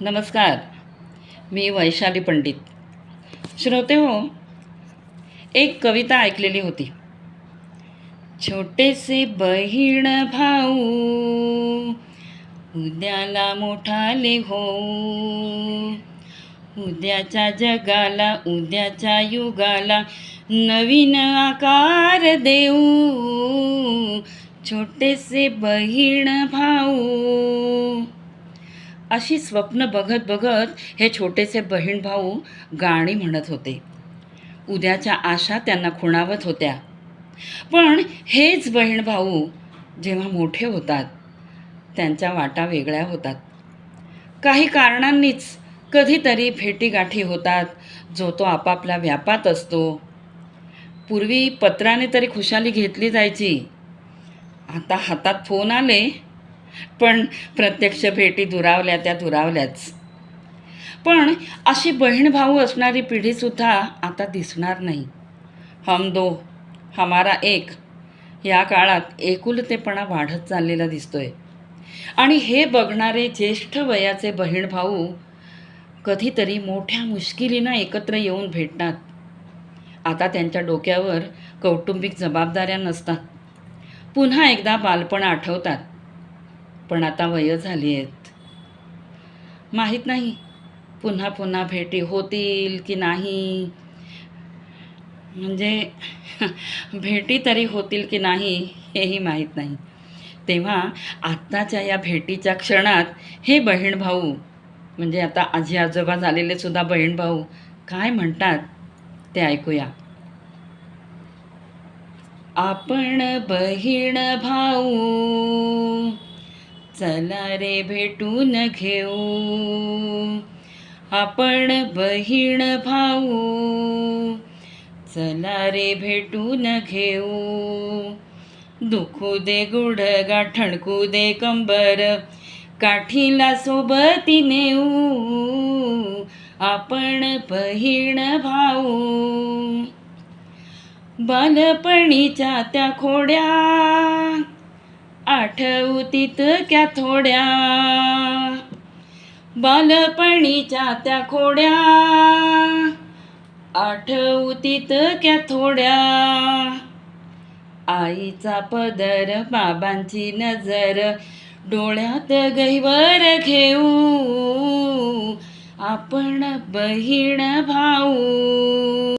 नमस्कार. मी वैशाली पंडित. श्रोते हो, एक कविता ऐकलेली होती. छोटेसे बहीण भाऊ उद्याला मोठाले हो, उद्याच्या जगाला उद्याच्या युगाला नवीन आकार देऊ. छोटेसे बहीण भाऊ. अशी स्वप्न बघत बघत हे छोटेसे बहीण भाऊ गाणी म्हणत होते. उद्याच्या आशा त्यांना खुणावत होत्या. पण हेच बहीण भाऊ जेव्हा मोठे होतात त्यांच्या वाटा वेगळ्या होतात. काही कारणांनीच कधीतरी भेटीगाठी होतात. जो तो आपापल्या व्यापात असतो. पूर्वी पत्राने तरी खुशाली घेतली जायची. आता हातात फोन आले, पण प्रत्यक्ष भेटी दुरावल्या त्या दुरावल्याच. पण अशी बहीण भाऊ असणारी पिढीसुद्धा आता दिसणार नाही. हम दो हमारा एक या काळात एकुलतेपणा वाढत चाललेला दिसतोय. आणि हे बघणारे ज्येष्ठ वयाचे बहीण भाऊ कधीतरी मोठ्या मुश्किलीनं एकत्र येऊन भेटतात. आता त्यांच्या डोक्यावर कौटुंबिक जबाबदाऱ्या नसतात. पुन्हा एकदा बालपण आठवतात. पण आता वय झाली आहेत. माहीत नाही पुन्हा पुन्हा भेटी होतील की नाही. म्हणजे भेटी तरी होतील की नाही हेही माहीत नाही. तेव्हा आत्ताच्या या भेटीच्या क्षणात हे बहीण भाऊ, म्हणजे आता आजी आजोबा झालेले सुद्धा बहीण भाऊ काय म्हणतात ते ऐकूया. आपण बहीण भाऊ चला रे भेटून घेऊ. आपण बहीण भाऊ चला रे भेटून घेऊ. दुखू दे गुडघा ठणकू दे कंबर काठीला सोबती नेऊ. आपण बहीण भाऊ. बालपणीच्या त्या खोड्या आठवतीत क्या थोड्या. बालपणीच्या त्या खोड्या आठवतीत क्या थोड्या. आईचा पदर बाबांची नजर डोळ्यात गहिवर घेऊ. आपण बहीण भाऊ.